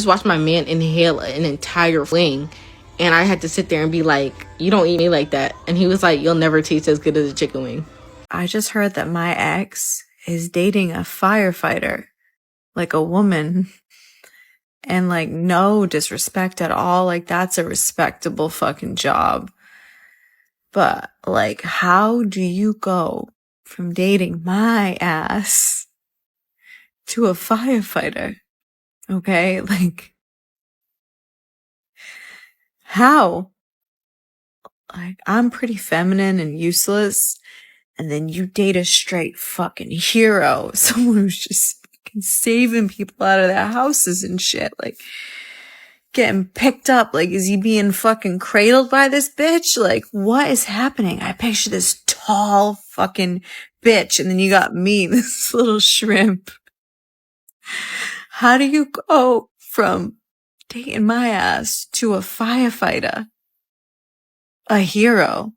just watched my man inhale an entire wing, and I had to sit there and be like, you don't eat me like that. And he was like, you'll never taste as good as a chicken wing. I just heard that my ex is dating a firefighter, like a woman. And like, no disrespect at all. Like, that's a respectable fucking job. But like, how do you go from dating my ass to a firefighter? Okay? Like, how? Like, I'm pretty feminine and useless. And then you date a straight fucking hero. Someone who's just fucking saving people out of their houses and shit. Like, getting picked up. Like, is he being fucking cradled by this bitch? Like, what is happening? I picture this tall fucking bitch, and then you got me, this little shrimp. How do you go from dating my ass to a firefighter? A hero?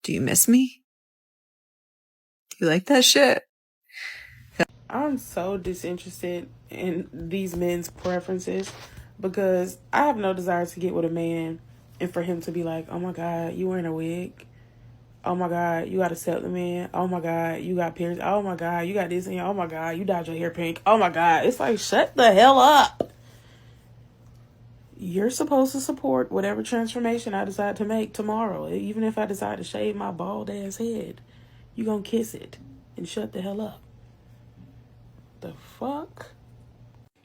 Do you miss me? You like that shit? I'm so disinterested in these men's preferences because I have no desire to get with a man and for him to be like, oh my God, you wearing a wig? Oh my God, you got a supplement? Oh my God, you got piercings? Oh my God, you got this in your, oh my God, you dyed your hair pink? Oh my God, it's like, shut the hell up. You're supposed to support whatever transformation I decide to make tomorrow. Even if I decide to shave my bald ass head, you gonna kiss it and shut the hell up. The fuck?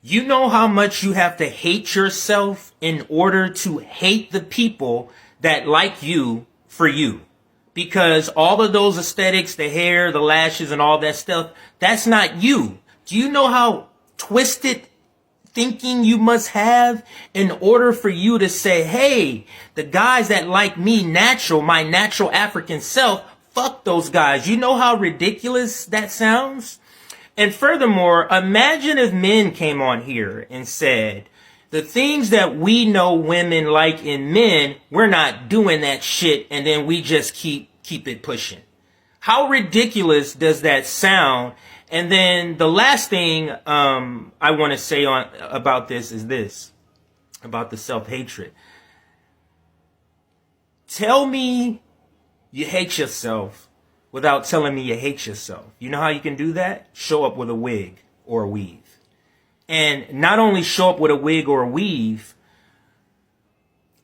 You know how much you have to hate yourself in order to hate the people that like you for you. Because all of those aesthetics, the hair, the lashes, and all that stuff, that's not you. Do you know how twisted thinking you must have in order for you to say, hey, the guys that like me natural, my natural African self, fuck those guys. You know how ridiculous that sounds? And furthermore, imagine if men came on here and said, the things that we know women like in men, we're not doing that shit, and then we just keep it pushing. How ridiculous does that sound? And then the last thing I want to say about this is this, about the self-hatred. Tell me you hate yourself without telling me you hate yourself. You know how you can do that? Show up with a wig or a weave. And not only show up with a wig or a weave,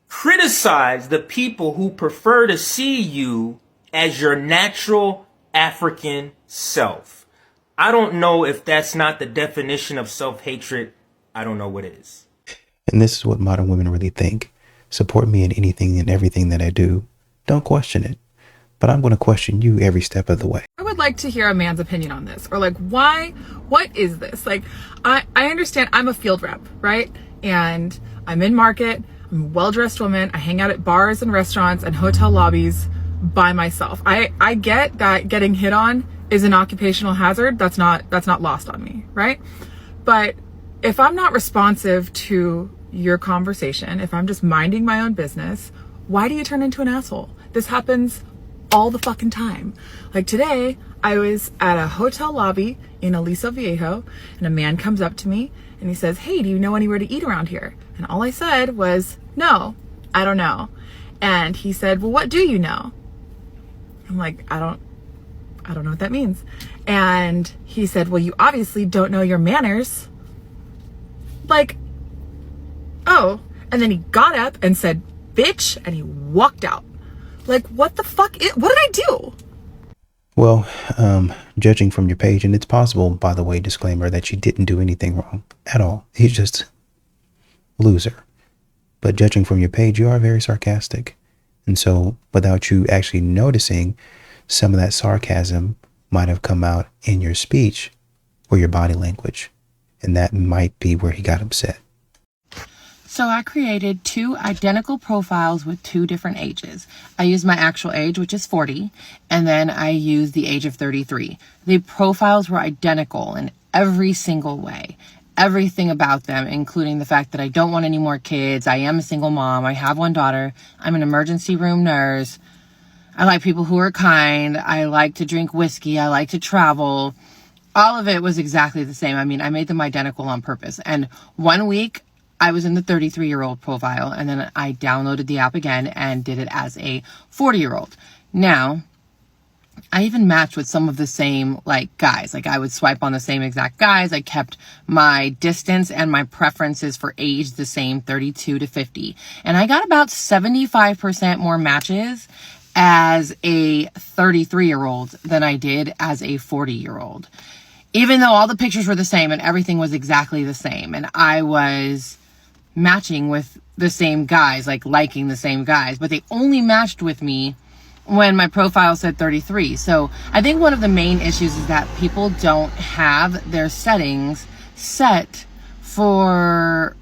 criticize the people who prefer to see you as your natural African self. I don't know if that's not the definition of self-hatred. I don't know what is. And this is what modern women really think. Support me in anything and everything that I do. Don't question it. But I'm going to question you every step of the way. I would like to hear a man's opinion on this, or like, why, what is this? Like, I understand I'm a field rep, right? And I'm in market, I'm a well-dressed woman. I hang out at bars and restaurants and hotel lobbies by myself. I get that getting hit on is an occupational hazard. That's not lost on me, right? But if I'm not responsive to your conversation, if I'm just minding my own business, why do you turn into an asshole? This happens all the fucking time. Like today, I was at a hotel lobby in Aliso Viejo, and a man comes up to me and he says, hey, do you know anywhere to eat around here? And all I said was, no, I don't know. And he said, well, what do you know? I'm like, I don't know what that means. And he said, well, you obviously don't know your manners. Like, oh. And then he got up and said, bitch, and he walked out. Like, what the fuck? What did I do? Well, judging from your page, and it's possible, by the way, disclaimer, that you didn't do anything wrong at all. He's just a loser. But judging from your page, you are very sarcastic. And so without you actually noticing, some of that sarcasm might have come out in your speech or your body language. And that might be where he got upset. So I created 2 identical profiles with 2 different ages. I used my actual age, which is 40, and then I used the age of 33. The profiles were identical in every single way. Everything about them, including the fact that I don't want any more kids. I am a single mom. I have 1 daughter. I'm an emergency room nurse. I like people who are kind. I like to drink whiskey. I like to travel. all of it was exactly the same. I mean, I made them identical on purpose. And 1 week I was in the 33-year-old profile, and then I downloaded the app again and did it as a 40-year-old. Now, I even matched with some of the same like guys. Like I would swipe on the same exact guys. I kept my distance and my preferences for age the same, 32 to 50. And I got about 75% more matches as a 33-year-old than I did as a 40-year-old. Even though all the pictures were the same and everything was exactly the same. And I was matching with the same guys, like liking the same guys, but they only matched with me when my profile said 33. So I think one of the main issues is that people don't have their settings set for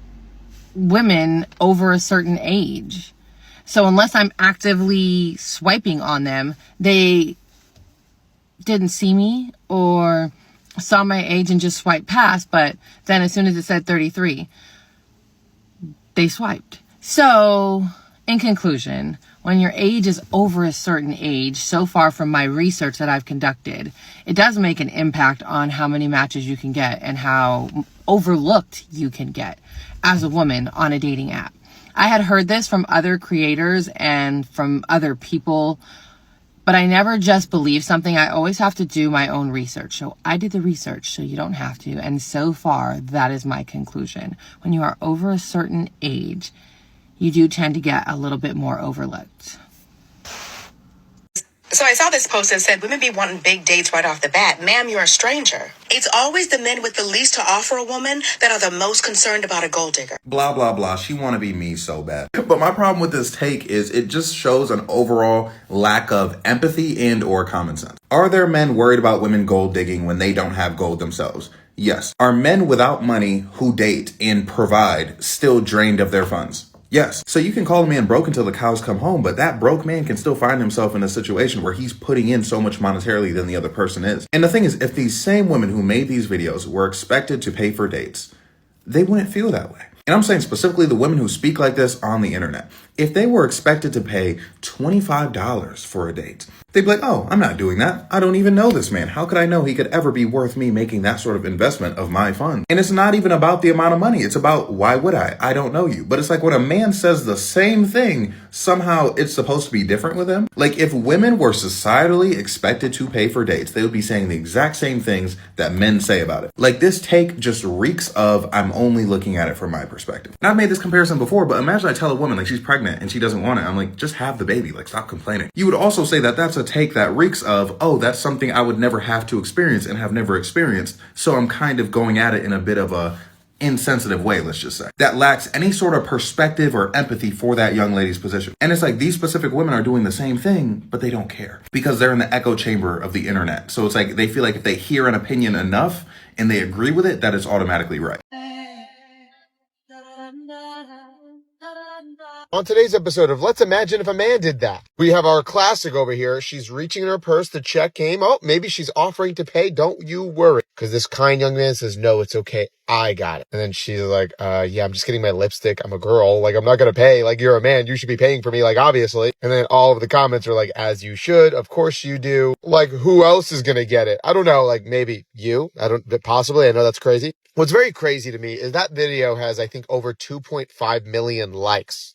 women over a certain age. So unless I'm actively swiping on them, they didn't see me or saw my age and just swiped past. But then as soon as it said 33, they swiped. So in conclusion, when your age is over a certain age, so far from my research that I've conducted, it does make an impact on how many matches you can get and how overlooked you can get as a woman on a dating app. I had heard this from other creators and from other people, but I never just believe something. I always have to do my own research. So I did the research, so you don't have to. And so far, that is my conclusion. When you are over a certain age, you do tend to get a little bit more overlooked. So I saw this post that said women be wanting big dates right off the bat. Ma'am, you're a stranger. It's always the men with the least to offer a woman that are the most concerned about a gold digger. Blah, blah, blah. She want to be me so bad. But my problem with this take is it just shows an overall lack of empathy and or common sense. Are there men worried about women gold digging when they don't have gold themselves? Yes. Are men without money who date and provide still drained of their funds? Yes. So you can call a man broke until the cows come home, but that broke man can still find himself in a situation where he's putting in so much monetarily than the other person is. And the thing is, if these same women who made these videos were expected to pay for dates, they wouldn't feel that way. And I'm saying specifically the women who speak like this on the internet. If they were expected to pay $25 for a date, they'd be like, oh, I'm not doing that. I don't even know this man. How could I know he could ever be worth me making that sort of investment of my funds? And it's not even about the amount of money. It's about, why would I? I don't know you. But it's like when a man says the same thing, somehow it's supposed to be different with him. Like if women were societally expected to pay for dates, they would be saying the exact same things that men say about it. Like this take just reeks of, I'm only looking at it from my perspective. And I've made this comparison before, but imagine I tell a woman like she's pregnant and she doesn't want it. I'm like, just have the baby. Like stop complaining. You would also say that that's a take that reeks of, oh, that's something I would never have to experience and have never experienced. So I'm kind of going at it in a bit of a insensitive way, let's just say, that lacks any sort of perspective or empathy for that young lady's position. And it's like these specific women are doing the same thing, but they don't care because they're in the echo chamber of the internet. So it's like they feel like if they hear an opinion enough and they agree with it, that it's automatically right. On today's episode of Let's Imagine If a Man Did That, we have our classic over here. She's reaching in her purse. The check came. Oh, maybe she's offering to pay. Don't you worry. Because this kind young man says, no, it's okay. I got it. And then she's like, yeah, I'm just getting my lipstick. I'm a girl. Like, I'm not going to pay. Like, you're a man. You should be paying for me. Like, obviously. And then all of the comments are like, as you should. Of course you do. Like, who else is going to get it? I don't know. Like, maybe you. Possibly. I know that's crazy. What's very crazy to me is that video has, I think, over 2.5 million likes.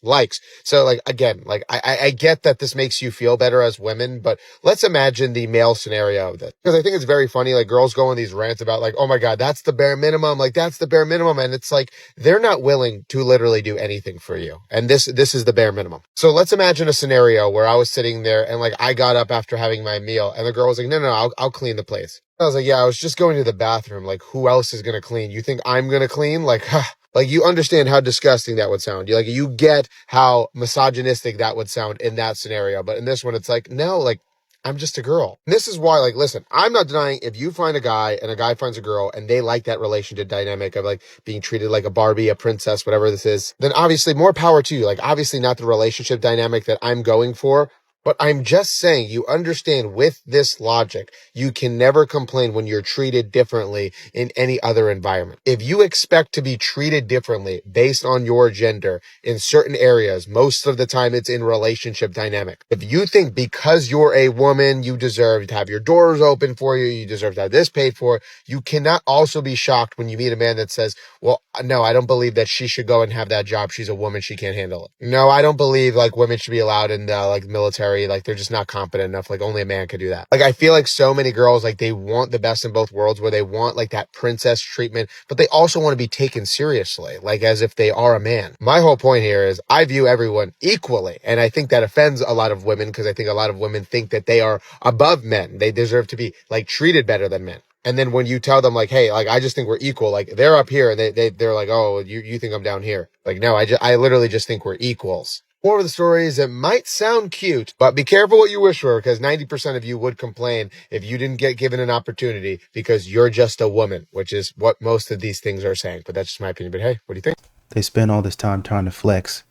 So, like, again, like, I get that this makes you feel better as women, but let's imagine the male scenario of this. Because I think it's very funny, like, girls go on these rants about, like, oh my God, that's the bare minimum. Like, that's the bare minimum. And it's like, they're not willing to literally do anything for you. And this is the bare minimum. So let's imagine a scenario where I was sitting there and, like, I got up after having my meal and the girl was like, no, I'll clean the place. I was like, yeah, I was just going to the bathroom. Like, who else is going to clean? You think I'm going to clean? Like, like, you understand how disgusting that would sound. You get how misogynistic that would sound in that scenario. But in this one, it's like, no, like, I'm just a girl. And this is why, like, listen, I'm not denying if you find a guy and a guy finds a girl and they like that relationship dynamic of, like, being treated like a Barbie, a princess, whatever this is, then obviously more power to you. Like, obviously not the relationship dynamic that I'm going for. But I'm just saying, you understand with this logic, you can never complain when you're treated differently in any other environment. If you expect to be treated differently based on your gender in certain areas, most of the time it's in relationship dynamic. If you think because you're a woman, you deserve to have your doors open for you, you deserve to have this paid for, you cannot also be shocked when you meet a man that says, well, no, I don't believe that she should go and have that job. She's a woman. She can't handle it. No, I don't believe like women should be allowed in like military. Like they're just not competent enough. Like only a man could do that. Like I feel like so many girls, like they want the best in both worlds where they want like that princess treatment, but they also want to be taken seriously, like as if they are a man. My whole point here is I view everyone equally. And I think that offends a lot of women because I think a lot of women think that they are above men. They deserve to be like treated better than men. And then when you tell them like, hey, like, I just think we're equal, like they're up here and they're like, oh, you think I'm down here. Like, no, I literally just think we're equals. More of the story is it might sound cute, but be careful what you wish for because 90% of you would complain if you didn't get given an opportunity because you're just a woman, which is what most of these things are saying. But that's just my opinion. But hey, what do you think? They spend all this time trying to flex.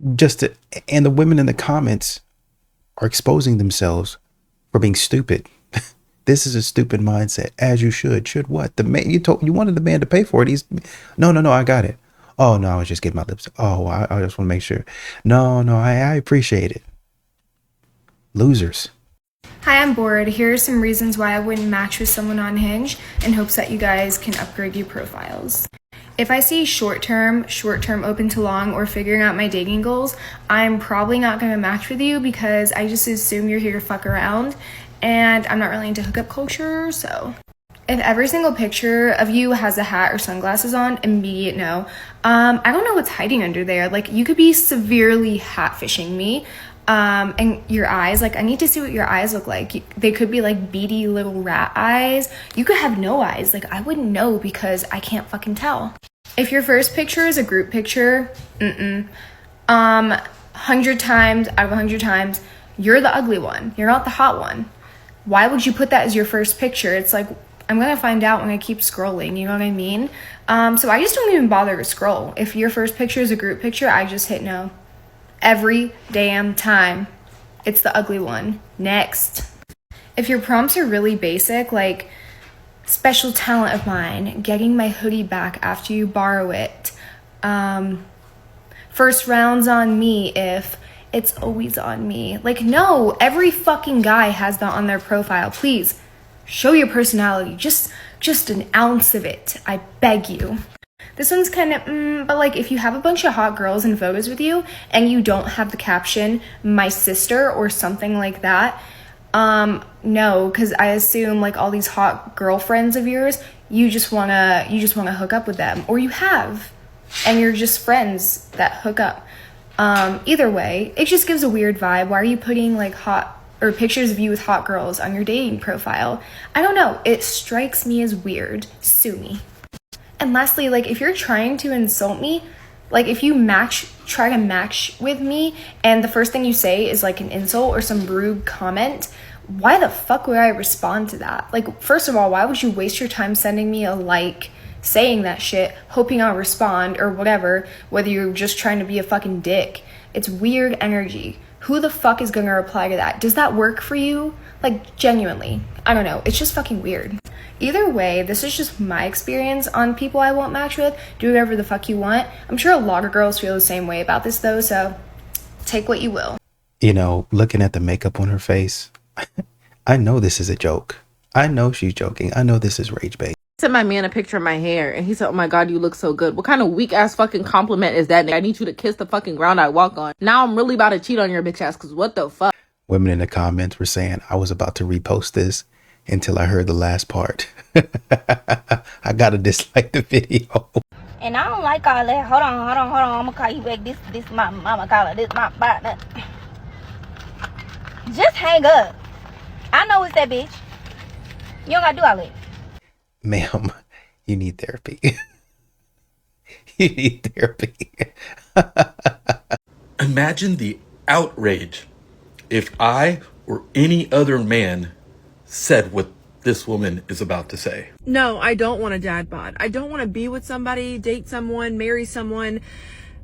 And the women in the comments are exposing themselves for being stupid. This is a stupid mindset, as you should. Should what? The man you wanted the man to pay for it. No, I got it. Oh no, I was just getting my lips. Oh, I just want to make sure. No, I appreciate it. Losers. Hi, I'm bored. Here are some reasons why I wouldn't match with someone on Hinge in hopes that you guys can upgrade your profiles. If I see short-term, open to long, or figuring out my dating goals, I'm probably not going to match with you because I just assume you're here to fuck around and I'm not really into hookup culture, so. If every single picture of you has a hat or sunglasses on, immediate no. I don't know what's hiding under there. Like, you could be severely hatfishing me. And your eyes, like, I need to see what your eyes look like. They could be like beady little rat eyes. You could have no eyes. Like, I wouldn't know because I can't fucking tell. If your first picture is a group picture, 100 times out of 100 times, you're the ugly one. You're not the hot one. Why would you put that as your first picture? It's like, I'm going to find out when I keep scrolling, you know what I mean? So I just don't even bother to scroll. If your first picture is a group picture, I just hit no. Every damn time. It's the ugly one. Next. If your prompts are really basic, like special talent of mine, getting my hoodie back after you borrow it, first round's on me if it's always on me. Like, no, every fucking guy has that on their profile. Please. Show your personality, just an ounce of it, I beg you. This one's kind of, but like if you have a bunch of hot girls in photos with you and you don't have the caption, my sister or something like that, no, because I assume like all these hot girlfriends of yours, you just wanna hook up with them, or you have, and you're just friends that hook up. Either way, it just gives a weird vibe. Why are you putting like hot or pictures of you with hot girls on your dating profile? I don't know. It strikes me as weird. Sue me. And lastly, like if you're trying to insult me, like if you try to match with me and the first thing you say is like an insult or some rude comment, why the fuck would I respond to that? Like, first of all, why would you waste your time sending me a like, saying that shit, hoping I'll respond or whatever, whether you're just trying to be a fucking dick? It's weird energy. Who the fuck is gonna reply to that? Does that work for you? Like, genuinely. I don't know. It's just fucking weird. Either way, this is just my experience on people I won't match with. Do whatever the fuck you want. I'm sure a lot of girls feel the same way about this though, so take what you will. You know, looking at the makeup on her face, I know this is a joke. I know she's joking. I know this is rage bait. Sent my man a picture of my hair and he said, oh my god, you look so good. What kind of weak ass fucking compliment is that? I need you to kiss the fucking ground I walk on. Now I'm really about to cheat on your bitch ass because what the fuck? Women in the comments were saying I was about to repost this until I heard the last part. I gotta dislike the video. And I don't like all that. Hold on. I'm gonna call you back. This my mama caller. This my partner. Just hang up. I know it's that bitch. You don't gotta do all that. Ma'am, you need therapy. You need therapy. Imagine the outrage if I or any other man said what this woman is about to say. No, I don't want a dad bod. I don't want to be with somebody, date someone, marry someone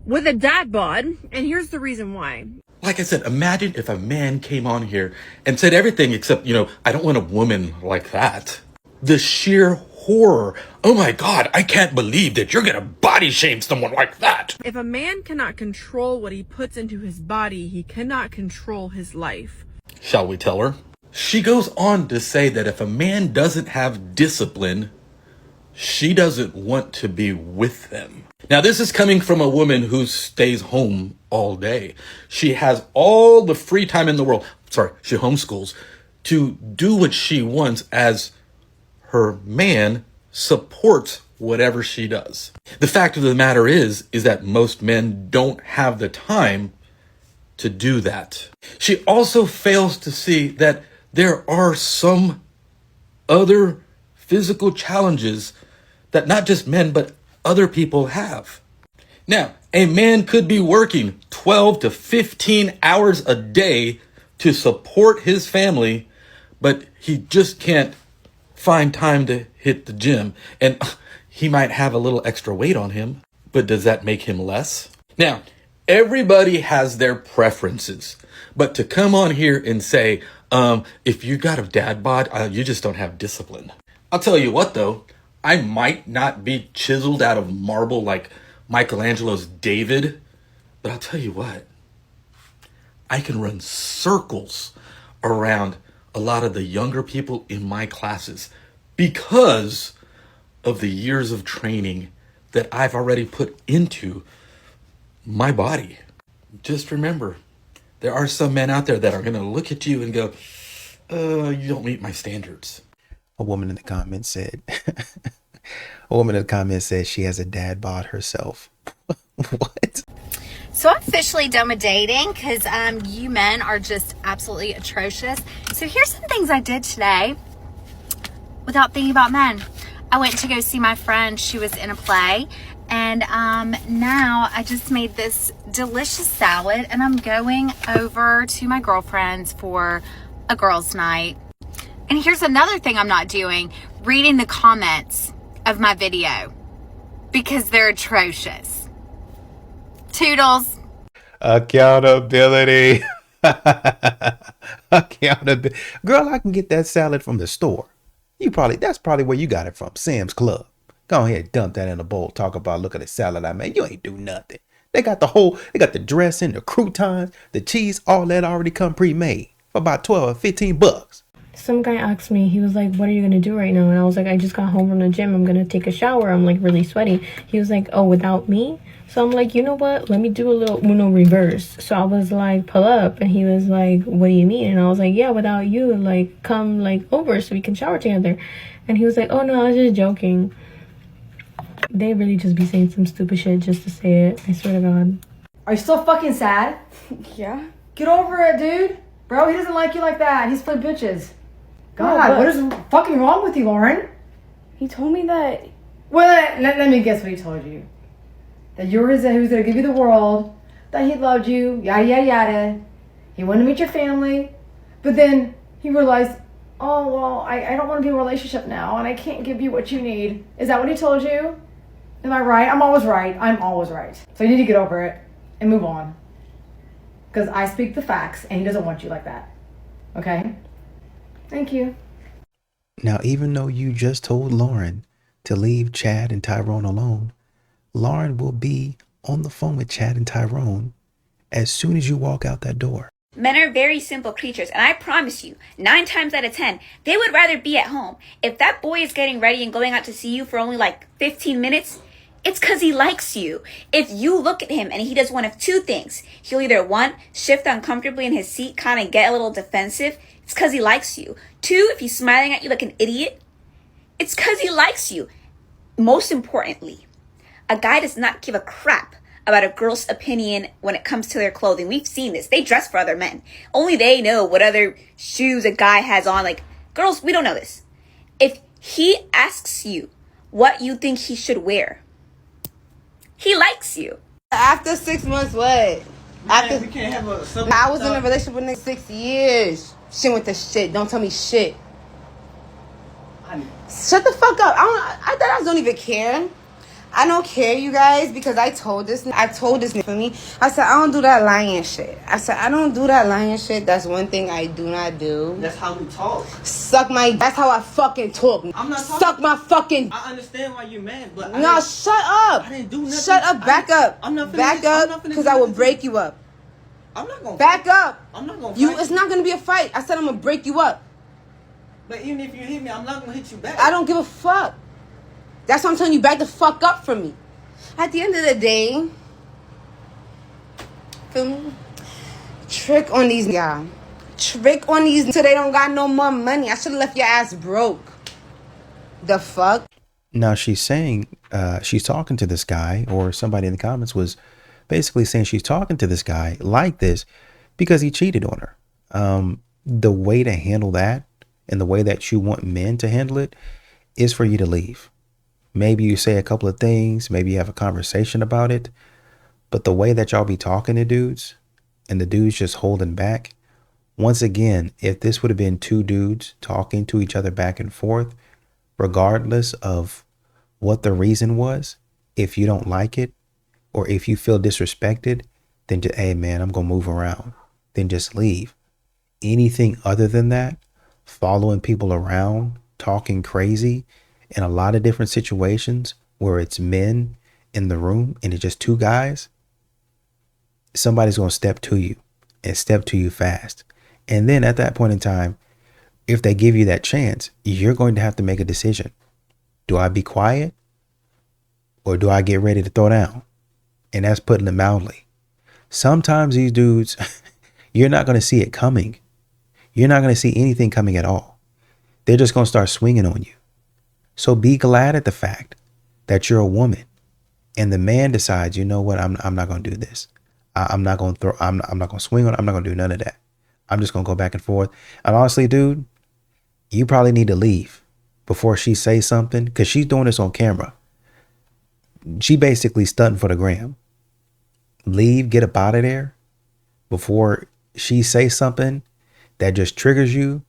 with a dad bod. And here's the reason why. like I said, imagine if a man came on here and said everything except, I don't want a woman like that. The sheer horror. Oh my God, I can't believe that you're gonna body shame someone like that. If a man cannot control what he puts into his body, he cannot control his life. Shall we tell her? She goes on to say that if a man doesn't have discipline, she doesn't want to be with them. Now, this is coming from a woman who stays home all day. She has all the free time in the world. Sorry, she homeschools to do what she wants as her man supports whatever she does. The fact of the matter is that most men don't have the time to do that. She also fails to see that there are some other physical challenges that not just men, but other people have. Now, a man could be working 12 to 15 hours a day to support his family, but he just can't find time to hit the gym. And he might have a little extra weight on him, but does that make him less? Now, everybody has their preferences, but to come on here and say, if you got a dad bod, you just don't have discipline. I'll tell you what though, I might not be chiseled out of marble like Michelangelo's David, but I'll tell you what, I can run circles around a lot of the younger people in my classes because of the years of training that I've already put into my body. Just remember, there are some men out there that are going to look at you and go, you don't meet my standards. A woman in the comments said, she has a dad bod herself. What? So I'm officially done with dating because you men are just absolutely atrocious. So here's some things I did today without thinking about men. I went to go see my friend. She was in a play. And now I just made this delicious salad and I'm going over to my girlfriend's for a girls' night. And here's another thing I'm not doing, reading the comments of my video because they're atrocious. Toodles. Accountability. Accountability. Girl, I can get that salad from the store. That's probably where you got it from, Sam's Club. Go ahead and dump that in a bowl. Talk about, look at the salad I made. You ain't do nothing. They got the dressing, the croutons, the cheese, all that already come pre-made for about 12 or 15 bucks. Some guy asked me, he was like, what are you going to do right now? And I was like, I just got home from the gym. I'm going to take a shower. I'm like really sweaty. He was like, oh, without me? So I'm like, you know what? Let me do a little Uno reverse. So I was like, pull up. And he was like, what do you mean? And I was like, yeah, without you, like, come like over so we can shower together. And he was like, oh no, I was just joking. They really just be saying some stupid shit just to say it. I swear to God. Are you still fucking sad? Yeah. Get over it, dude. Bro, he doesn't like you like that. He's played bitches. God, No, what is fucking wrong with you, Lauren? He told me that... Well, let me guess what he told you. That you were he was going to give you the world, that he loved you, yada, yada, yada. He wanted to meet your family. But then he realized, oh, well, I don't want to be in a relationship now, and I can't give you what you need. Is that what he told you? Am I right? I'm always right. I'm always right. So you need to get over it and move on. Because I speak the facts, and he doesn't want you like that. Okay? Thank you. Now, even though you just told Lauren to leave Chad and Tyrone alone, Lauren will be on the phone with Chad and Tyrone as soon as you walk out that door. Men are very simple creatures, and I promise you, 9 times out of 10, they would rather be at home. If that boy is getting ready and going out to see you for only like 15 minutes, it's because he likes you. If you look at him and he does one of two things, he'll either 1, shift uncomfortably in his seat, kind of get a little defensive. It's because he likes you. 2, if he's smiling at you like an idiot, it's because he likes you. Most importantly, a guy does not give a crap about a girl's opinion when it comes to their clothing. We've seen this. They dress for other men. Only they know what other shoes a guy has on. Like, girls, we don't know this. If he asks you what you think he should wear, he likes you. After 6 months, what? Man, we can't have a I was in a relationship with nigga 6 years. Shit with the shit. Don't tell me shit. Shut the fuck up. I thought I don't even care. I don't care, you guys, because I told this nigga for me. I said, I don't do that lying shit. I said, I don't do that lying shit. That's one thing I do not do. That's how we talk. That's how I fucking talk. I'm not talking. Suck my fucking. I understand why you're mad, but No, shut up. I didn't do nothing. Shut up, back up. I'm not finna back up, because I will break you up. I'm not gonna back up. I'm not gonna You. fight It's not gonna be a fight. I said I'm gonna break you up. But even if you hit me, I'm not gonna hit you back. I don't give a fuck. That's why I'm telling you, back the fuck up from me. At the end of the day, feel me? Trick on these so they don't got no more money. I should have left your ass broke. The fuck? Now she's saying, she's talking to this guy, or somebody in the comments was basically saying she's talking to this guy like this because he cheated on her. The way to handle that, and the way that you want men to handle it, is for you to leave. Maybe you say a couple of things, maybe you have a conversation about it, but the way that y'all be talking to dudes, and the dudes just holding back, once again, if this would have been two dudes talking to each other back and forth, regardless of what the reason was, if you don't like it, or if you feel disrespected, then just, hey man, I'm gonna move around. Then just leave. Anything other than that, following people around, talking crazy, in a lot of different situations where it's men in the room and it's just two guys, somebody's gonna step to you, and step to you fast. And then at that point in time, if they give you that chance, you're going to have to make a decision. Do I be quiet, or do I get ready to throw down? And that's putting it mildly. Sometimes these dudes, you're not going to see it coming. You're not going to see anything coming at all. They're just going to start swinging on you. So be glad at the fact that you're a woman, and the man decides, you know what, I'm not going to do this. I'm not going to swing on it. I'm not going to do none of that. I'm just going to go back and forth. And honestly, dude, you probably need to leave before she says something, because she's doing this on camera. She basically stunting for the gram. Leave, get up out of there before she says something that just triggers you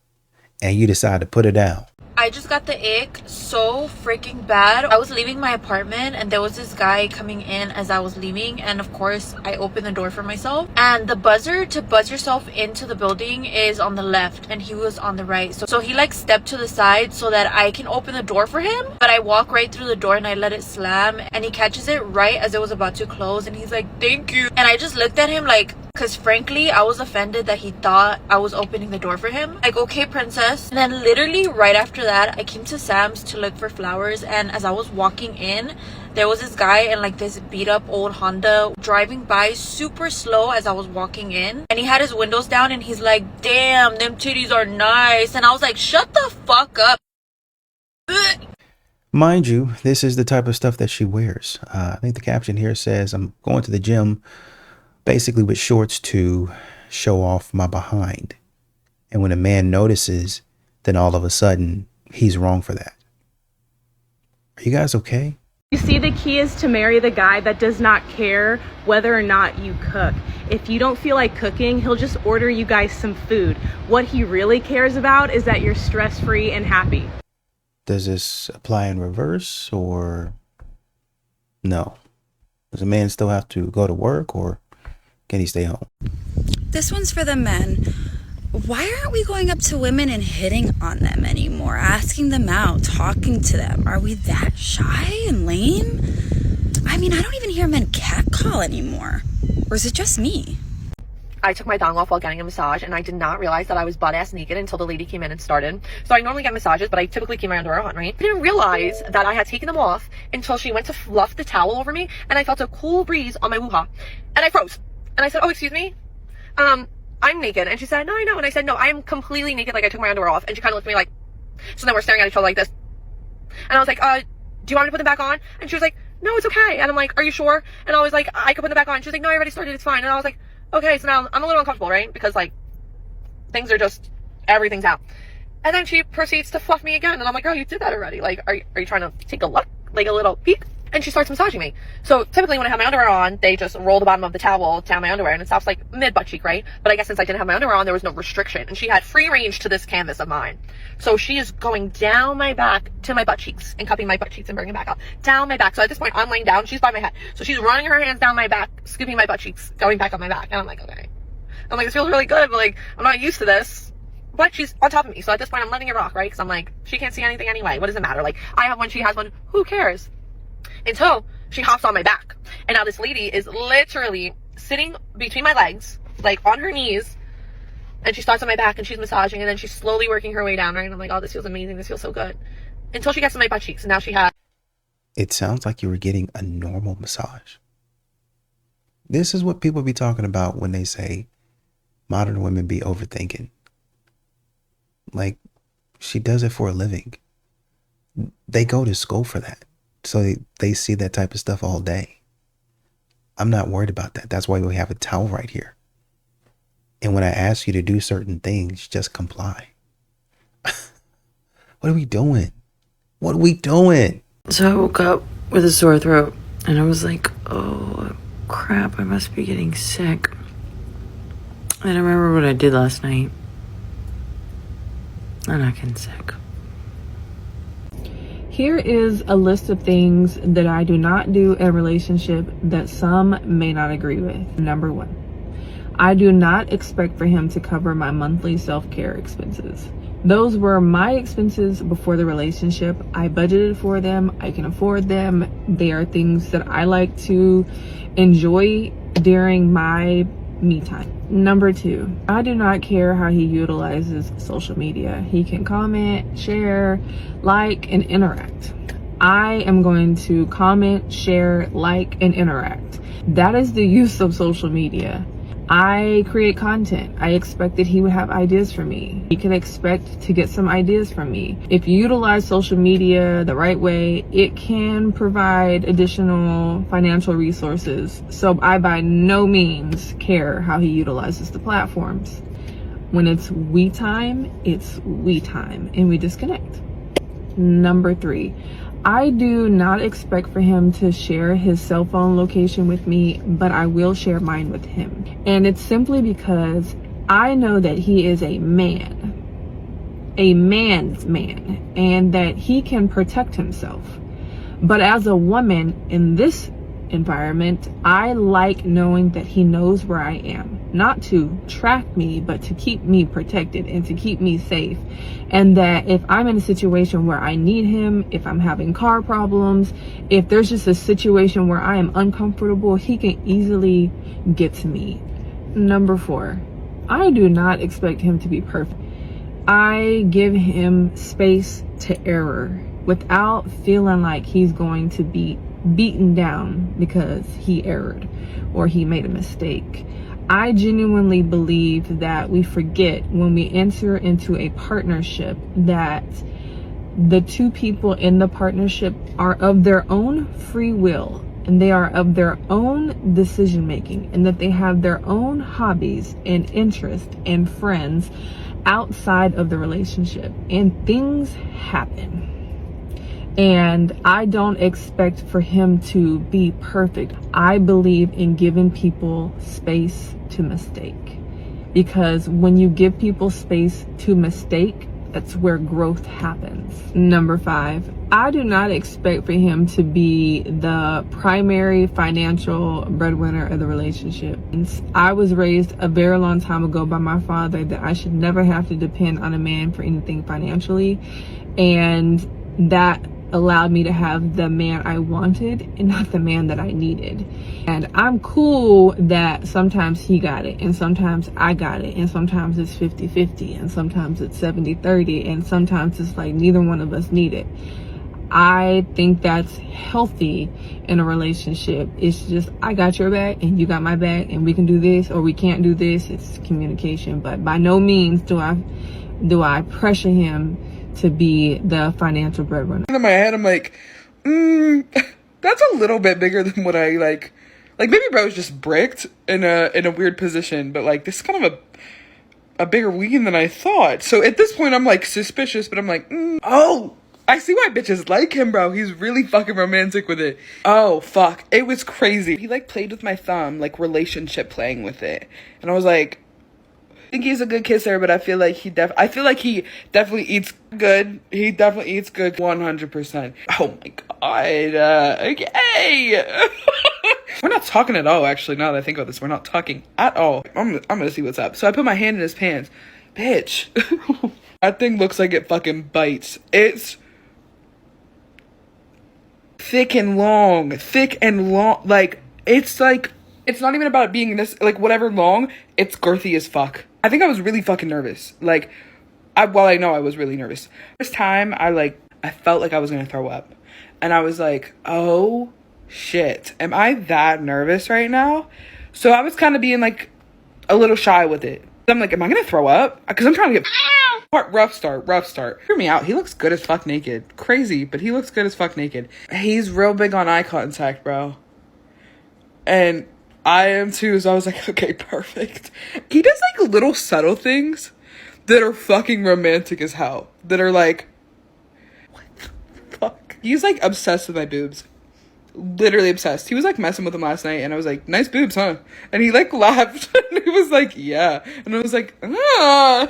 and you decide to put it down. I just got the ick so freaking bad. I was leaving my apartment and there was this guy coming in as I was leaving, and of course I opened the door for myself, and the buzzer to buzz yourself into the building is on the left and he was on the right, so he like stepped to the side so that I can open the door for him, but I walk right through the door and I let it slam, and he catches it right as it was about to close, and he's like, thank you. And I just looked at him like, because frankly I was offended that he thought I was opening the door for him. Like, okay princess. And then literally right after that I came to Sam's to look for flowers, and as I was walking in, there was this guy in like this beat up old Honda driving by super slow as I was walking in, and he had his windows down and he's like, damn, them titties are nice. And I was like, shut the fuck up. Mind you, this is the type of stuff that she wears. I think the caption here says, I'm going to the gym basically with shorts to show off my behind. And when a man notices, then all of a sudden he's wrong for that. Are you guys okay? You see, the key is to marry the guy that does not care whether or not you cook. If you don't feel like cooking, he'll just order you guys some food. What he really cares about is that you're stress-free and happy. Does this apply in reverse, or no? Does a man still have to go to work, or can he stay home? This one's for the men. Why aren't we going up to women and hitting on them anymore? Asking them out, talking to them? Are we that shy and lame? I mean, I don't even hear men catcall anymore. Or is it just me? I took my thong off while getting a massage, and I did not realize that I was butt-ass naked until the lady came in and started. So I normally get massages, but I typically keep my underwear on, right? I didn't realize that I had taken them off until she went to fluff the towel over me, and I felt a cool breeze on my woo-ha. And I froze. And I said, oh, excuse me? I'm naked. And she said, no, I know. And I said, no, I am completely naked. Like, I took my underwear off. And she kind of looked at me like, so then we're staring at each other like this. And I was like, do you want me to put them back on? And she was like, no, it's okay. And I'm like, are you sure? And I was like, I could put them back on. She was like, no, I already started. It's fine. And I was like, okay. So now I'm a little uncomfortable, right? Because like, things are just, everything's out. And then she proceeds to fluff me again. And I'm like, girl, you did that already. Like, are you trying to take a look? Like a little peek? and she starts massaging me. So typically when I have my underwear on, they just roll the bottom of the towel down my underwear and it stops like mid butt cheek, right? But I guess since I didn't have my underwear on, there was no restriction, and she had free range to this canvas of mine. So she is going down my back to my butt cheeks and cupping my butt cheeks and bringing it back up down my back. So at this point I'm laying down, she's by my head, so she's running her hands down my back, scooping my butt cheeks, going back up my back, and I'm like, okay. I'm like, this feels really good, but like I'm not used to this. But she's on top of me, so at this point I'm letting it rock, right? Because I'm like, she can't see anything anyway. What does it matter? Like, I have one, she has one. Who cares? Until she hops on my back, and now this lady is literally sitting between my legs, like on her knees, and she starts on my back and she's massaging, and then she's slowly working her way down, right? And I'm like, oh, this feels amazing. This feels so good. Until she gets to my butt cheeks, and now she has. It sounds like you were getting a normal massage. This is what people be talking about when they say modern women be overthinking. Like, she does it for a living. They go to school for that. So they see that type of stuff all day. I'm not worried about that. That's why we have a towel right here. And when I ask you to do certain things, just comply. What are we doing? What are we doing? So I woke up with a sore throat and I was like, oh crap, I must be getting sick. And I remember what I did last night. I'm not getting sick. Here is a list of things that I do not do in a relationship that some may not agree with. Number 1, I do not expect for him to cover my monthly self-care expenses. Those were my expenses before the relationship. I budgeted for them. I can afford them. They are things that I like to enjoy during my me time. Number 2, I do not care how he utilizes social media. He can comment, share, like, and interact. I am going to comment, share, like, and interact. That is the use of social media. I create content. I expect that he would have ideas for me. He can expect to get some ideas from me. If you utilize social media the right way, it can provide additional financial resources. So I by no means care how he utilizes the platforms. When it's we time, and we disconnect. Number 3, I do not expect for him to share his cell phone location with me, but I will share mine with him. And it's simply because I know that he is a man's man, and that he can protect himself. But as a woman in this environment, I like knowing that he knows where I am. Not to track me, but to keep me protected and to keep me safe. And that if I'm in a situation where I need him, if I'm having car problems, if there's just a situation where I am uncomfortable, he can easily get to me. Number 4, I do not expect him to be perfect. I give him space to error without feeling like he's going to be beaten down because he erred or he made a mistake. I genuinely believe that we forget when we enter into a partnership that the two people in the partnership are of their own free will, and they are of their own decision making, and that they have their own hobbies and interests and friends outside of the relationship, and things happen. And I don't expect for him to be perfect. I believe in giving people space to mistake, because when you give people space to mistake, that's where growth happens. Number 5, I do not expect for him to be the primary financial breadwinner of the relationship. I was raised a very long time ago by my father that I should never have to depend on a man for anything financially, and that allowed me to have the man I wanted and not the man that I needed. And I'm cool that sometimes he got it and sometimes I got it, and sometimes it's 50-50 and sometimes it's 70-30, and sometimes it's like neither one of us need it. I think that's healthy in a relationship. It's just, I got your back and you got my back, and we can do this or we can't do this. It's communication. But by no means do I pressure him to be the financial breadwinner. In my head, I'm like, that's a little bit bigger than what I like. Like, maybe bro's just bricked in a weird position, but like, this is kind of a bigger weekend than I thought. So at this point, I'm like suspicious, but I'm like, oh, I see why bitches like him, bro. He's really fucking romantic with it. Oh, fuck. It was crazy. He, like, played with my thumb, like, relationship playing with it. And I was like, I think he's a good kisser, but I feel like he definitely eats good. He definitely eats good 100%. Oh my god. Okay. We're not talking at all, actually, now that I think about this. We're not talking at all. I'm gonna see what's up. So I put my hand in his pants. Bitch. That thing looks like it fucking bites. It's thick and long. Like, it's not even about it being this, like, whatever long. It's girthy as fuck. I think I was really fucking nervous. Like, I know I was really nervous. First time, I felt like I was gonna throw up. And I was like, oh shit, am I that nervous right now? So I was kind of being, like, a little shy with it. I'm like, am I gonna throw up? Because I'm trying to get... Rough start. Hear me out. He looks good as fuck naked. Crazy, but he looks good as fuck naked. He's real big on eye contact, bro. And I am too, so I was like, okay, perfect. He does, like, little subtle things that are fucking romantic as hell. That are like, what the fuck? He's, like, obsessed with my boobs. Literally obsessed. He was, like, messing with them last night, and I was like, nice boobs, huh? And he, like, laughed, and he was like, yeah. And I was like, ah.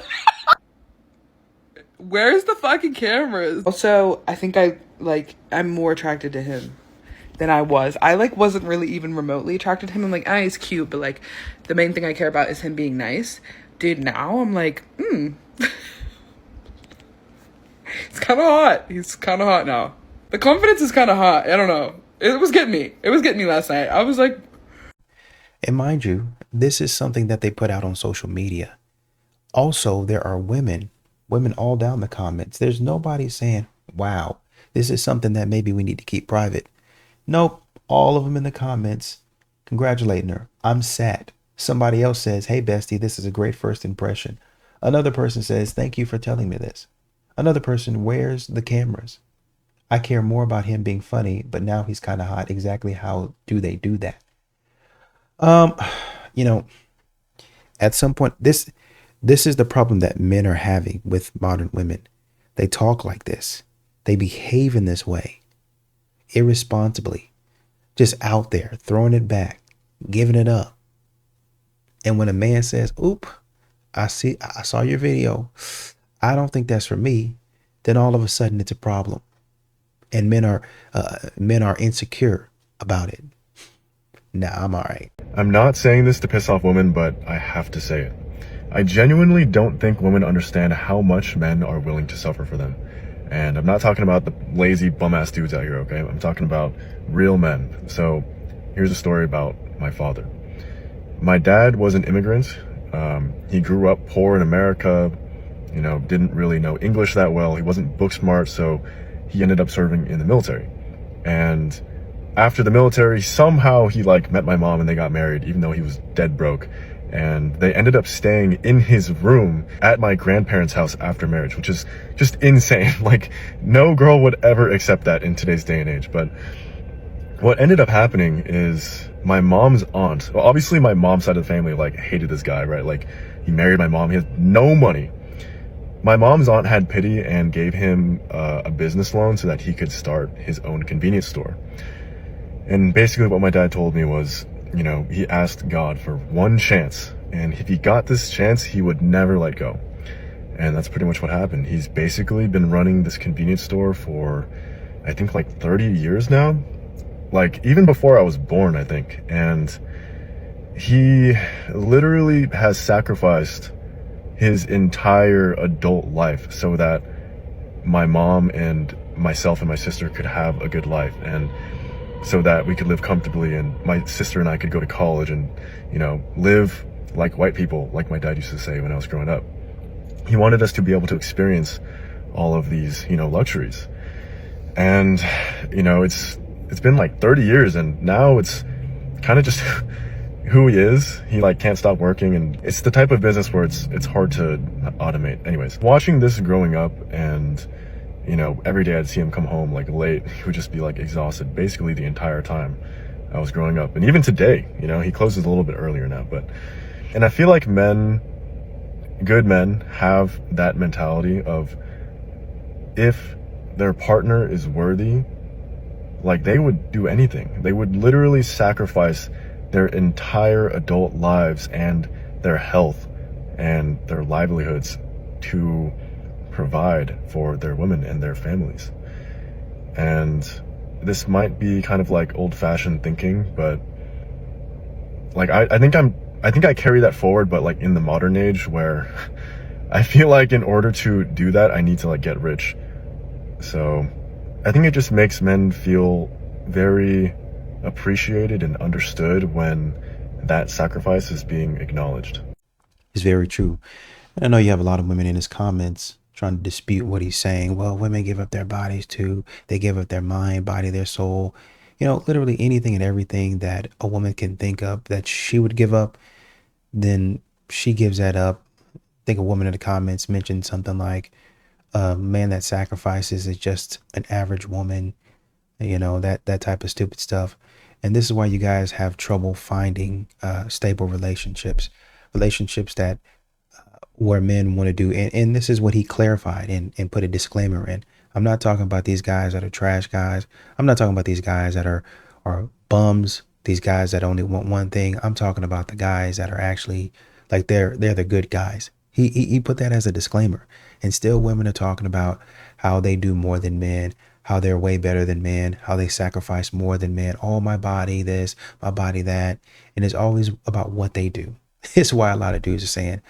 Where's the fucking cameras? Also, I think I'm more attracted to him than I was. I, like, wasn't really even remotely attracted to him. I'm like, he's cute, but, like, the main thing I care about is him being nice. Dude, now I'm like, It's kind of hot. He's kind of hot now. The confidence is kind of hot. I don't know. It was getting me. It was getting me last night. I was like... And mind you, this is something that they put out on social media. Also, there are women all down the comments. There's nobody saying, wow, this is something that maybe we need to keep private. Nope. All of them in the comments congratulating her. I'm sad. Somebody else says, hey, bestie, this is a great first impression. Another person says, thank you for telling me this. Another person, where's the cameras? I care more about him being funny, but now he's kind of hot. Exactly how do they do that? You know, at some point, this is the problem that men are having with modern women. They talk like this. They behave in this way, irresponsibly, just out there, throwing it back, giving it up. And when a man says, oop, I saw your video, I don't think that's for me, then all of a sudden it's a problem. And men are insecure about it. Nah, I'm all right. I'm not saying this to piss off women, but I have to say it. I genuinely don't think women understand how much men are willing to suffer for them. And I'm not talking about the lazy bum-ass dudes out here, okay? I'm talking about real men. So here's a story about my father. My dad was an immigrant. He grew up poor in America, you know, didn't really know English that well. He wasn't book smart, so he ended up serving in the military. And after the military, somehow he met my mom and they got married, even though he was dead broke. And they ended up staying in his room at my grandparents' house after marriage, which is just insane. Like, no girl would ever accept that in today's day and age. But what ended up happening is my mom's aunt, well, obviously my mom's side of the family, hated this guy, right? He married my mom. He has no money. My mom's aunt had pity and gave him a business loan so that he could start his own convenience store. And basically what my dad told me was, you know, he asked God for one chance, and if he got this chance, he would never let go. And that's pretty much what happened. He's basically been running this convenience store for, I think, 30 years now. Even before I was born, I think. And he literally has sacrificed his entire adult life so that my mom and myself and my sister could have a good life, and so that we could live comfortably, and my sister and I could go to college and, you know, live like white people, like my dad used to say when I was growing up. He wanted us to be able to experience all of these, you know, luxuries. And, you know, it's been 30 years, and now it's kind of just who he is. He can't stop working, and it's the type of business where it's hard to automate. Anyways, watching this growing up, and you know, every day I'd see him come home late. He would just be exhausted basically the entire time I was growing up. And even today, you know, he closes a little bit earlier now, and I feel like good men have that mentality of, if their partner is worthy, like, they would do anything. They would literally sacrifice their entire adult lives and their health and their livelihoods to provide for their women and their families. And this might be kind of like old-fashioned thinking, but like I think I carry that forward, but like in the modern age, where I feel like in order to do that, I need to like get rich. So I think it just makes men feel very appreciated and understood when that sacrifice is being acknowledged. It's very true. And I know you have a lot of women in his comments trying to dispute what he's saying. Well, women give up their bodies too. They give up their mind, body, their soul. You know, literally anything and everything that a woman can think of that she would give up, then she gives that up. I think a woman in the comments mentioned something like, a man that sacrifices is just an average woman, you know, that type of stupid stuff. And this is why you guys have trouble finding stable relationships that where men want to do. And this is what he clarified and put a disclaimer in. I'm not talking about these guys that are trash guys. I'm not talking about these guys that are bums, these guys that only want one thing. I'm talking about the guys that are actually like they're the good guys. He put that as a disclaimer. And still women are talking about how they do more than men, how they're way better than men, how they sacrifice more than men. Oh, my body this, my body that. And it's always about what they do. It's why a lot of dudes are saying,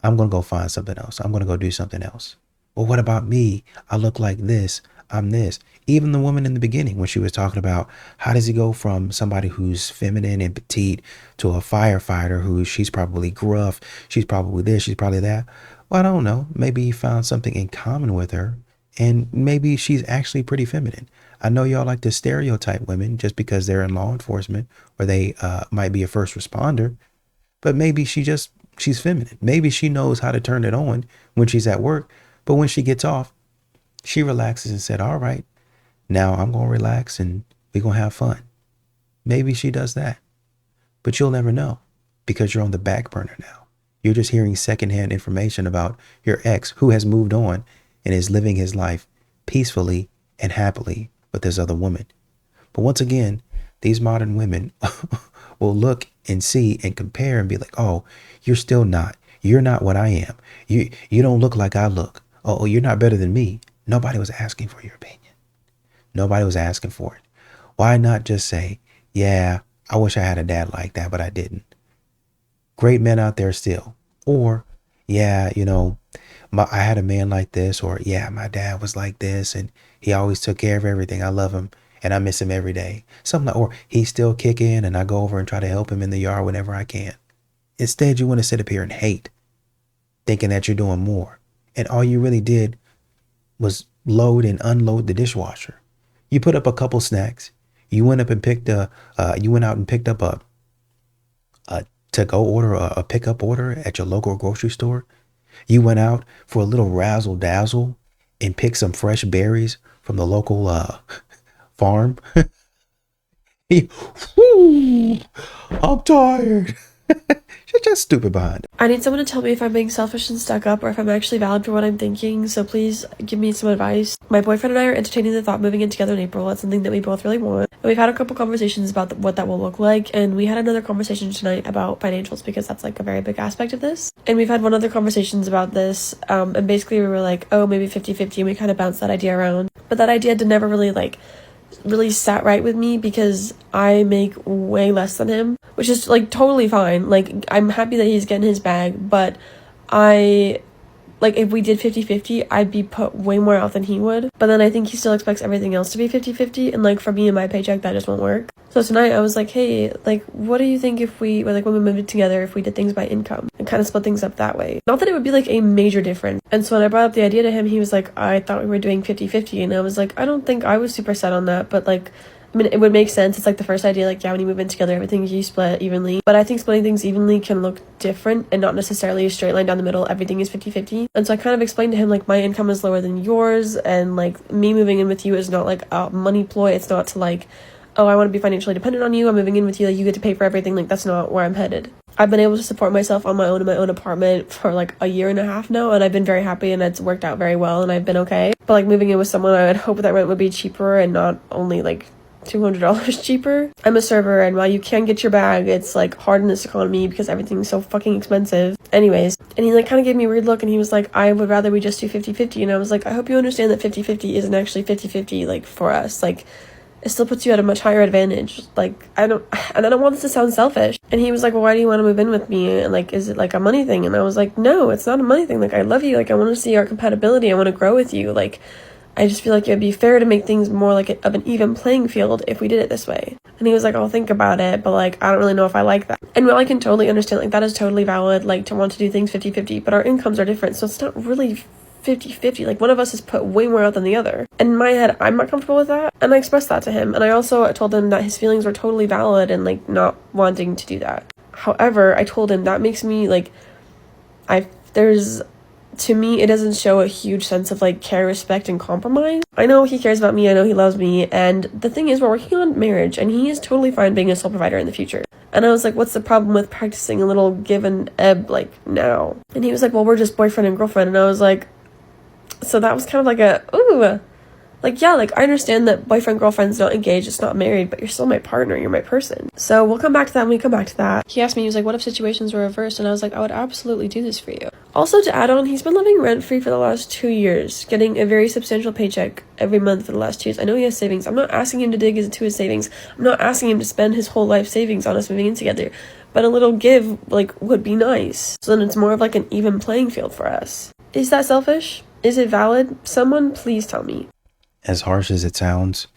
I'm going to go find something else. I'm going to go do something else. Well, what about me? I look like this. I'm this. Even the woman in the beginning, when she was talking about how does he go from somebody who's feminine and petite to a firefighter who she's probably gruff, she's probably this, she's probably that. Well, I don't know. Maybe he found something in common with her, and maybe she's actually pretty feminine. I know y'all like to stereotype women just because they're in law enforcement or they might be a first responder, but maybe she's feminine. Maybe she knows how to turn it on when she's at work, but when she gets off, she relaxes and said, all right, now I'm going to relax and we're going to have fun. Maybe she does that, but you'll never know because you're on the back burner now. You're just hearing secondhand information about your ex who has moved on and is living his life peacefully and happily with this other woman. But once again, these modern women will look and see and compare and be like, oh, you're not what I am. You don't look like I look. Oh, you're not better than me. Nobody was asking for your opinion. Nobody was asking for it. Why not just say, yeah, I wish I had a dad like that, but I didn't. Great men out there still. Or, yeah, you know, I had a man like this, or yeah, my dad was like this and he always took care of everything. I love him and I miss him every day. Something like, or he's still kicking and I go over and try to help him in the yard whenever I can. Instead, you want to sit up here and hate, thinking that you're doing more. And all you really did was load and unload the dishwasher. You put up a couple snacks. You went out and picked up a to-go order, a pickup order at your local grocery store. You went out for a little razzle dazzle and picked some fresh berries from the local farm. I'm tired. She's just stupid behind. I need someone to tell me if I'm being selfish and stuck up or if I'm actually valid for what I'm thinking, so please give me some advice. My boyfriend and I are entertaining the thought of moving in together in April. It's something that we both really want. And we've had a couple conversations about what that will look like, and we had another conversation tonight about financials because that's like a very big aspect of this. And we've had one other conversations about this, and basically we were like, oh, maybe 50-50, and we kind of bounced that idea around. But that idea never really sat right with me because I make way less than him, which is like totally fine. Like, I'm happy that he's getting his bag, but if we did 50-50, I'd be put way more out than he would. But then I think he still expects everything else to be 50-50, and like for me and my paycheck, that just won't work. So tonight I was like, hey, like, what do you think if we, when we moved it together, if we did things by income and kind of split things up that way? Not that it would be like a major difference. And so when I brought up the idea to him, he was like, I thought we were doing 50-50. And I was like, I don't think I was super set on that, but like, I mean, it would make sense. It's like the first idea, like, yeah, when you move in together, everything you split evenly. But I think splitting things evenly can look different and not necessarily a straight line down the middle. Everything is 50-50. And so I kind of explained to him, like, my income is lower than yours. And, like, me moving in with you is not, like, a money ploy. It's not to, like, oh, I want to be financially dependent on you, I'm moving in with you, like you get to pay for everything. Like that's not where I'm headed. I've been able to support myself on my own in my own apartment for like a year and a half now, and I've been very happy, and it's worked out very well, and I've been okay. But like moving in with someone, I would hope that rent would be cheaper and not only like $200 cheaper. I'm a server, and while you can get your bag, it's like hard in this economy because everything's so fucking expensive. Anyways, and he like kind of gave me a weird look, and he was like, I would rather we just do 50-50. And I was like, I hope you understand that 50-50 isn't actually 50-50 like for us. Like it still puts you at a much higher advantage. Like I don't want this to sound selfish. And he was like, well, why do you want to move in with me? And like, is it like a money thing? And I was like, no, it's not a money thing. Like I love you. Like I want to see our compatibility. I want to grow with you. Like I just feel like it would be fair to make things more like of an even playing field if we did it this way. And he was like, I'll think about it, but like I don't really know if I like that. And while I can totally understand, like that is totally valid, like to want to do things 50-50, but our incomes are different, so it's not really 50-50. Like one of us has put way more out than the other. And in my head, I'm not comfortable with that, and I expressed that to him. And I also told him that his feelings were totally valid and like not wanting to do that. However, I told him that makes me like to me, it doesn't show a huge sense of like care, respect, and compromise. I know he cares about me, I know he loves me, and the thing is, we're working on marriage, and he is totally fine being a sole provider in the future. And I was like, what's the problem with practicing a little give and ebb like now? And he was like, well, we're just boyfriend and girlfriend. And I was like, so that was kind of like a, ooh, like, yeah, like I understand that boyfriend, girlfriend's not engaged, it's not married, but you're still my partner, you're my person. So we'll come back to that when we come back to that. He asked me, he was like, what if situations were reversed? And I was like, I would absolutely do this for you. Also, to add on, he's been living rent-free for the last 2 years, getting a very substantial paycheck every month for the last 2 years. I know he has savings. I'm not asking him to dig into his savings. I'm not asking him to spend his whole life savings on us moving in together. But a little give, like, would be nice. So then it's more of like an even playing field for us. Is that selfish? Is it valid? Someone please tell me. As harsh as it sounds,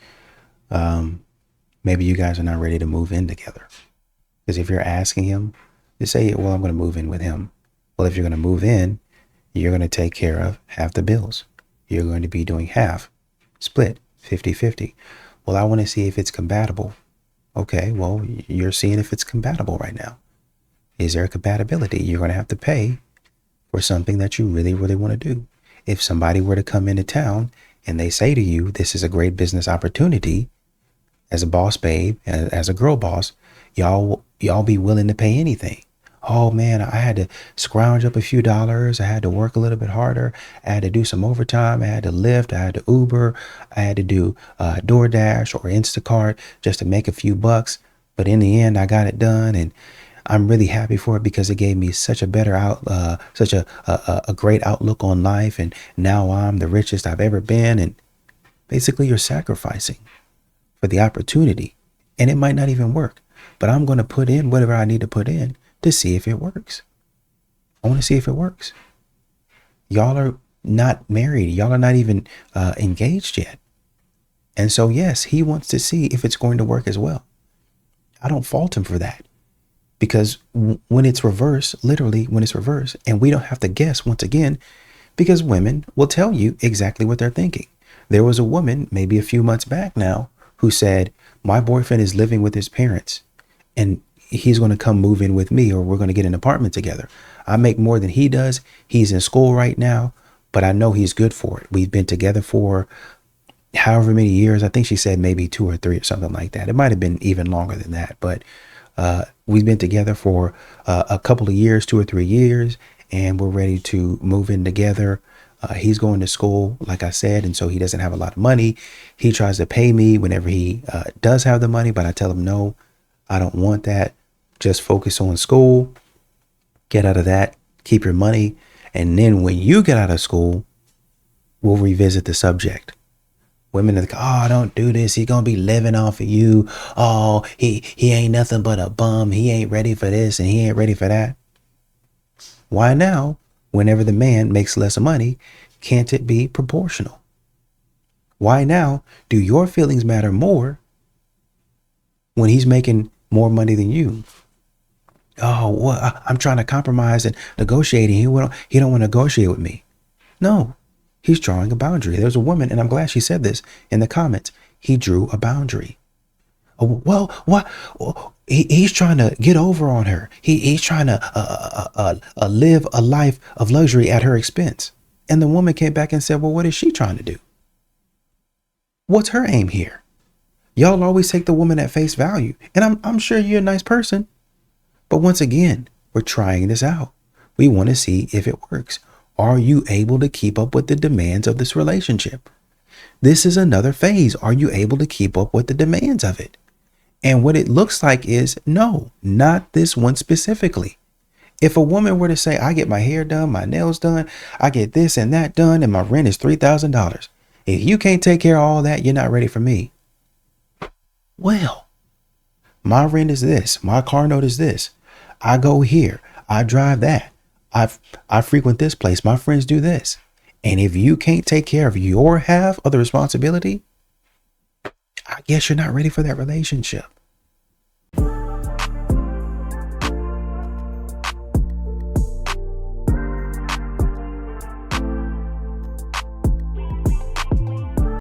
maybe you guys are not ready to move in together. Because if you're asking him, just say, well, I'm going to move in with him. Well, if you're going to move in, you're going to take care of half the bills. You're going to be doing half, split, 50-50. Well, I want to see if it's compatible. Okay, well, you're seeing if it's compatible right now. Is there a compatibility? You're going to have to pay for something that you really, really want to do. If somebody were to come into town and they say to you, this is a great business opportunity, as a boss babe, as a girl boss, y'all be willing to pay anything. Oh man, I had to scrounge up a few dollars. I had to work a little bit harder. I had to do some overtime. I had to Lyft. I had to Uber. I had to do DoorDash or Instacart just to make a few bucks. But in the end, I got it done, and I'm really happy for it because it gave me such a better such a great outlook on life. And now I'm the richest I've ever been. And basically, you're sacrificing for the opportunity, and it might not even work. But I'm going to put in whatever I need to put in to see if it works. I want to see if it works. Y'all are not married. Y'all are not even engaged yet. And so, yes, he wants to see if it's going to work as well. I don't fault him for that. Because when it's reversed, literally when it's reversed, and we don't have to guess once again, because women will tell you exactly what they're thinking. There was a woman maybe a few months back now who said, my boyfriend is living with his parents and he's going to come move in with me, or we're going to get an apartment together. I make more than he does. He's in school right now, but I know he's good for it. We've been together for however many years. I think she said maybe 2 or 3 or something like that. It might have been even longer than that, but we've been together for a couple of years, 2 or 3 years, and we're ready to move in together. He's going to school, like I said, and so he doesn't have a lot of money. He tries to pay me whenever he does have the money, but I tell him, no, I don't want that. Just focus on school, get out of that, keep your money. And then when you get out of school, we'll revisit the subject. Women are like, oh, don't do this. He's going to be living off of you. Oh, he ain't nothing but a bum. He ain't ready for this and he ain't ready for that. Why now, whenever the man makes less money, can't it be proportional? Why now do your feelings matter more when he's making more money than you? Oh, well, I'm trying to compromise and negotiate. He don't want to negotiate with me. No. He's drawing a boundary. There's a woman, and I'm glad she said this in the comments. He drew a boundary. Oh, well, what? He's trying to get over on her. He's trying to live a life of luxury at her expense. And the woman came back and said, well, what is she trying to do? What's her aim here? Y'all always take the woman at face value. And I'm sure you're a nice person. But once again, we're trying this out. We want to see if it works. Are you able to keep up with the demands of this relationship? This is another phase. Are you able to keep up with the demands of it? And what it looks like is no, not this one specifically. If a woman were to say, I get my hair done, my nails done, I get this and that done, and my rent is $3,000. If you can't take care of all that, you're not ready for me. Well, my rent is this. My car note is this. I go here. I drive that. I frequent this place. My friends do this. And if you can't take care of your half of the responsibility, I guess you're not ready for that relationship.